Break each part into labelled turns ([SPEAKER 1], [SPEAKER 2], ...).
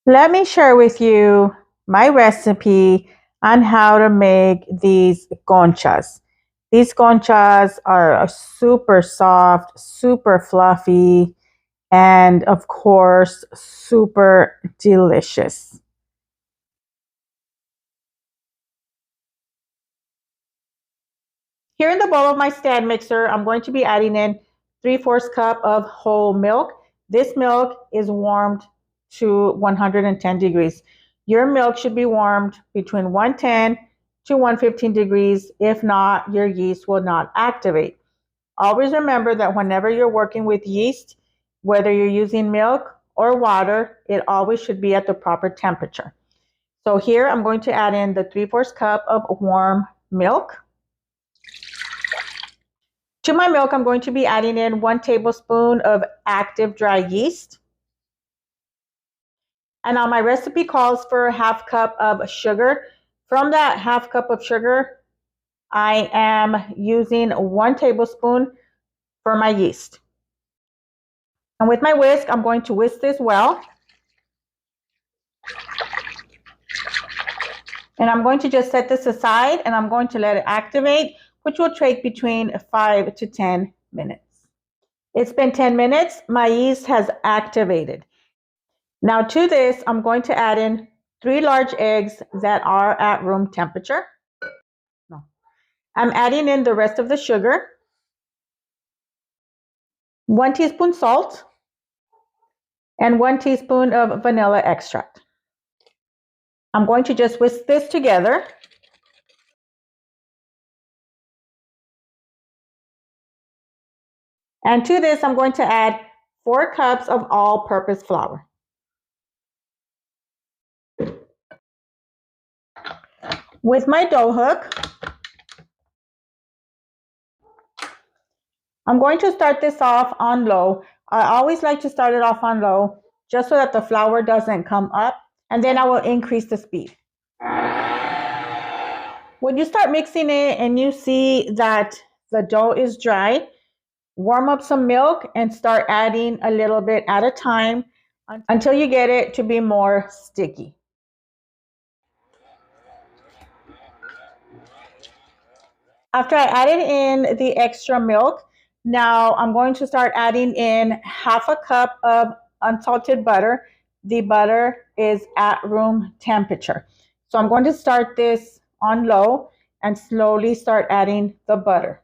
[SPEAKER 1] Let me share with you my recipe on how to make these conchas. These conchas are super soft, super fluffy, and of course, super delicious. Here in the bowl of my stand mixer, I'm going to be adding in 3/4 cup of whole milk. This milk is warmed to 110 degrees. Your milk should be warmed between 110 to 115 degrees. If not, your yeast will not activate. Always remember that whenever you're working with yeast, whether you're using milk or water, it always should be at the proper temperature. So here I'm going to add in the 3/4 cup of warm milk. To my milk, I'm going to be adding in 1 tablespoon of active dry yeast. And now my recipe calls for 1/2 cup of sugar. From that 1/2 cup of sugar, I am using 1 tablespoon for my yeast. And with my whisk, I'm going to whisk this well. And I'm going to just set this aside and I'm going to let it activate, which will take between 5 to 10 minutes. It's been 10 minutes. My yeast has activated. Now to this, I'm going to add in 3 large eggs that are at room temperature. I'm adding in the rest of the sugar, 1 teaspoon salt, and 1 teaspoon of vanilla extract. I'm going to just whisk this together. And to this, I'm going to add 4 cups of all-purpose flour. With my dough hook, I'm going to start this off on low. I always like to start it off on low just so that the flour doesn't come up, and then I will increase the speed. When you start mixing it and you see that the dough is dry, warm up some milk and start adding a little bit at a time until you get it to be more sticky. After I added in the extra milk, now I'm going to start adding in 1/2 cup of unsalted butter. The butter is at room temperature. So I'm going to start this on low and slowly start adding the butter.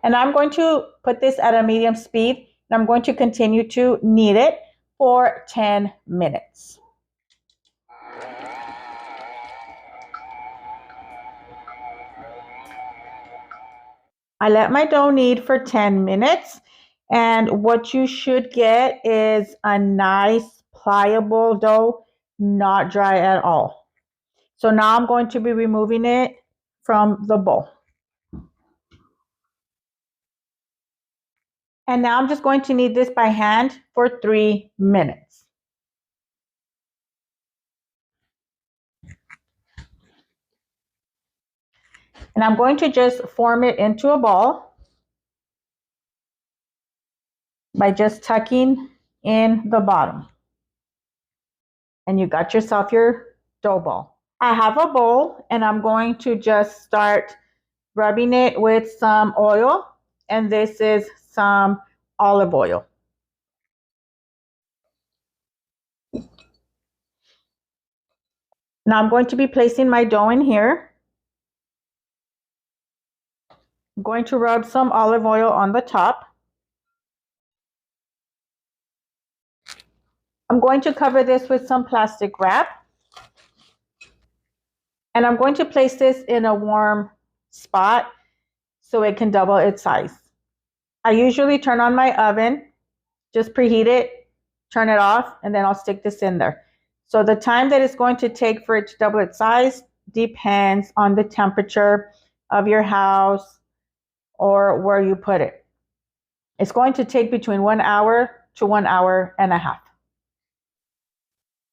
[SPEAKER 1] And I'm going to put this at a medium speed, and I'm going to continue to knead it for 10 minutes. I let my dough knead for 10 minutes, and what you should get is a nice pliable dough, not dry at all. So now I'm going to be removing it from the bowl. And now I'm just going to knead this by hand for 3 minutes. And I'm going to just form it into a ball by just tucking in the bottom. And you got yourself your dough ball. I have a bowl and I'm going to just start rubbing it with some oil, and this is some olive oil. Now I'm going to be placing my dough in here. I'm going to rub some olive oil on the top. I'm going to cover this with some plastic wrap. And I'm going to place this in a warm spot so it can double its size. I usually turn on my oven, just preheat it, turn it off, and then I'll stick this in there. So the time that it's going to take for it to double its size depends on the temperature of your house or where you put it. It's going to take between 1 hour to 1 hour and a half.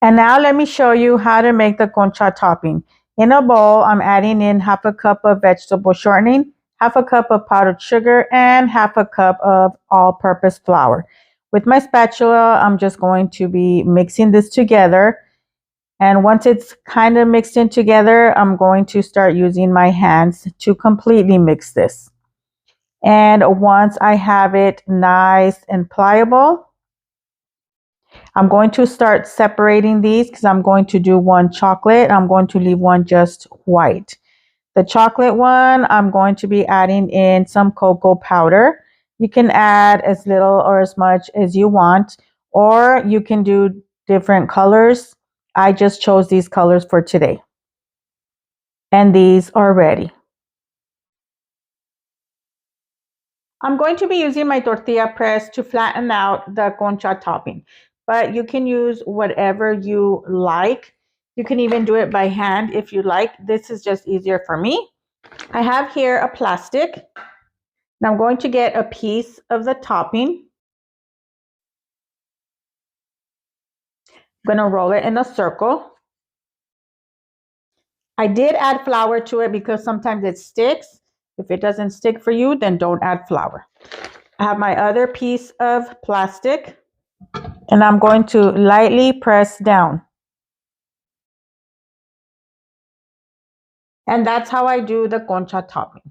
[SPEAKER 1] And now let me show you how to make the concha topping. In a bowl, I'm adding in 1/2 cup of vegetable shortening, half a cup of powdered sugar, and half a cup of all-purpose flour. With my spatula, I'm just going to be mixing this together. And once it's kind of mixed in together, I'm going to start using my hands to completely mix this. And once I have it nice and pliable, I'm going to start separating these because I'm going to do one chocolate. I'm going to leave one just white. The chocolate one, I'm going to be adding in some cocoa powder. You can add as little or as much as you want, or you can do different colors. I just chose these colors for today. And these are ready. I'm going to be using my tortilla press to flatten out the concha topping, but you can use whatever you like. You can even do it by hand if you like. This is just easier for me. I have here a plastic. Now I'm going to get a piece of the topping. I'm going to roll it in a circle. I did add flour to it because sometimes it sticks. If it doesn't stick for you, then don't add flour. I have my other piece of plastic, and I'm going to lightly press down. And that's how I do the concha topping.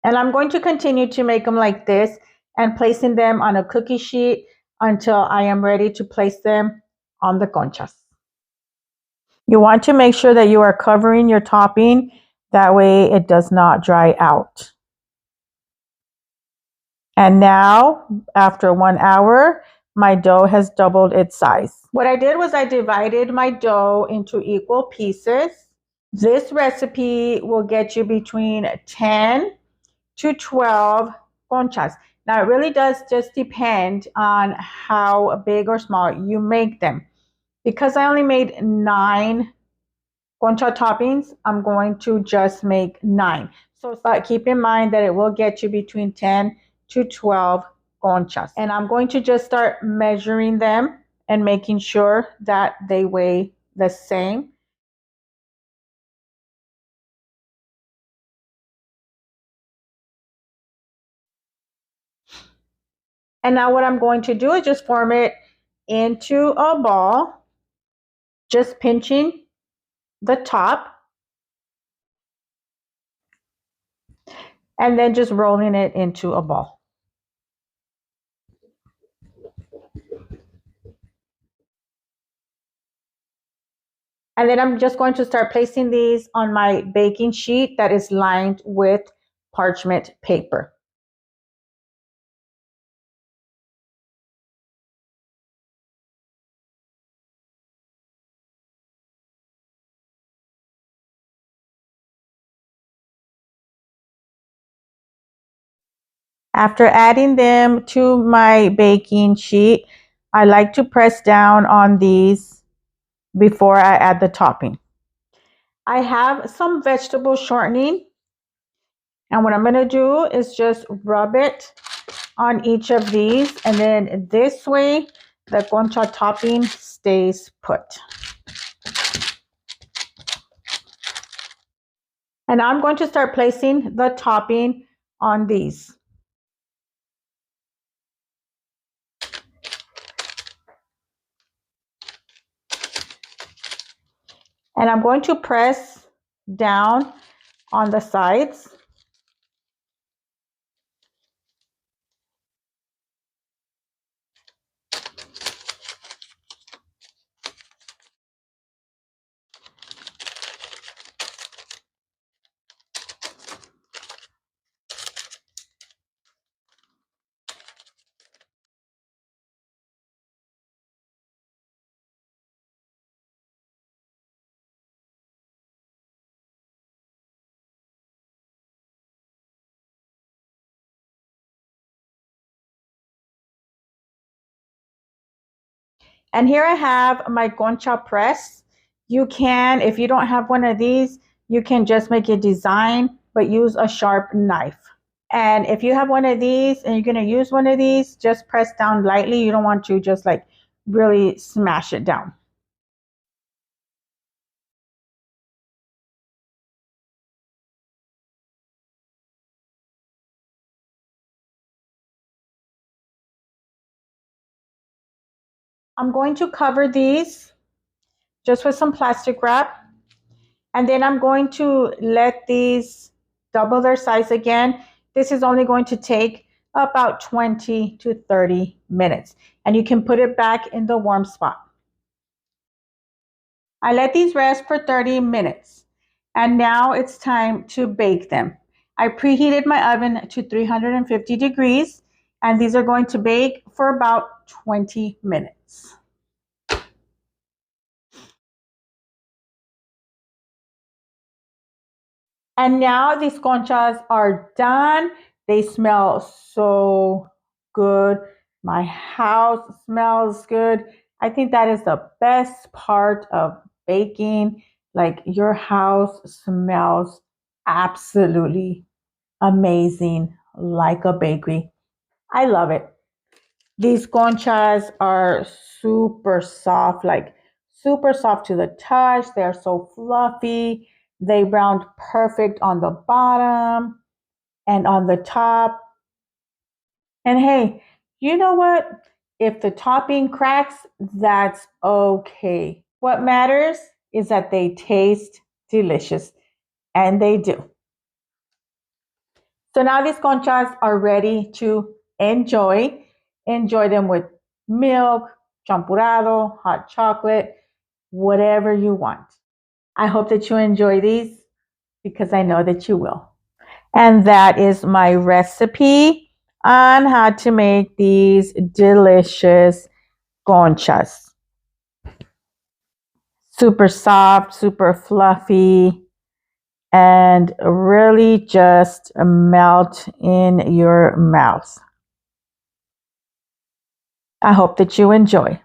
[SPEAKER 1] And I'm going to continue to make them like this and placing them on a cookie sheet until I am ready to place them on the conchas. You want to make sure that you are covering your topping. That way it does not dry out. And now, after 1 hour, my dough has doubled its size. What I did was I divided my dough into equal pieces. This recipe will get you between 10 to 12 conchas. Now, it really does just depend on how big or small you make them. Because I only made 9 concha toppings, I'm going to just make 9. So keep in mind that it will get you between 10 to 12 conchas. And I'm going to just start measuring them and making sure that they weigh the same. And now what I'm going to do is just form it into a ball, just pinching the top, and then just rolling it into a ball. And then I'm just going to start placing these on my baking sheet that is lined with parchment paper. After adding them to my baking sheet, I like to press down on these before I add the topping. I have some vegetable shortening, and what I'm going to do is just rub it on each of these, and then this way the concha topping stays put. And I'm going to start placing the topping on these. And I'm going to press down on the sides. And here I have my concha press. You can, if you don't have one of these, you can just make a design, but use a sharp knife. And if you have one of these and you're going to use one of these, just press down lightly. You don't want to just like really smash it down. I'm going to cover these just with some plastic wrap. And then I'm going to let these double their size again. This is only going to take about 20 to 30 minutes. And you can put it back in the warm spot. I let these rest for 30 minutes. And now it's time to bake them. I preheated my oven to 350 degrees. And these are going to bake for about 20 minutes. And now these conchas are done. They smell so good. My house smells good. I think that is the best part of baking. Like your house smells absolutely amazing, like a bakery. I love it. These conchas are super soft, like super soft to the touch. They're so fluffy. They browned perfect on the bottom and on the top. And hey, you know what? If the topping cracks, that's okay. What matters is that they taste delicious, and they do. So now these conchas are ready to enjoy. Enjoy them with milk, champurrado, hot chocolate, whatever you want. I hope that you enjoy these because I know that you will. And that is my recipe on how to make these delicious conchas. Super soft, super fluffy, and really just melt in your mouth. I hope that you enjoy.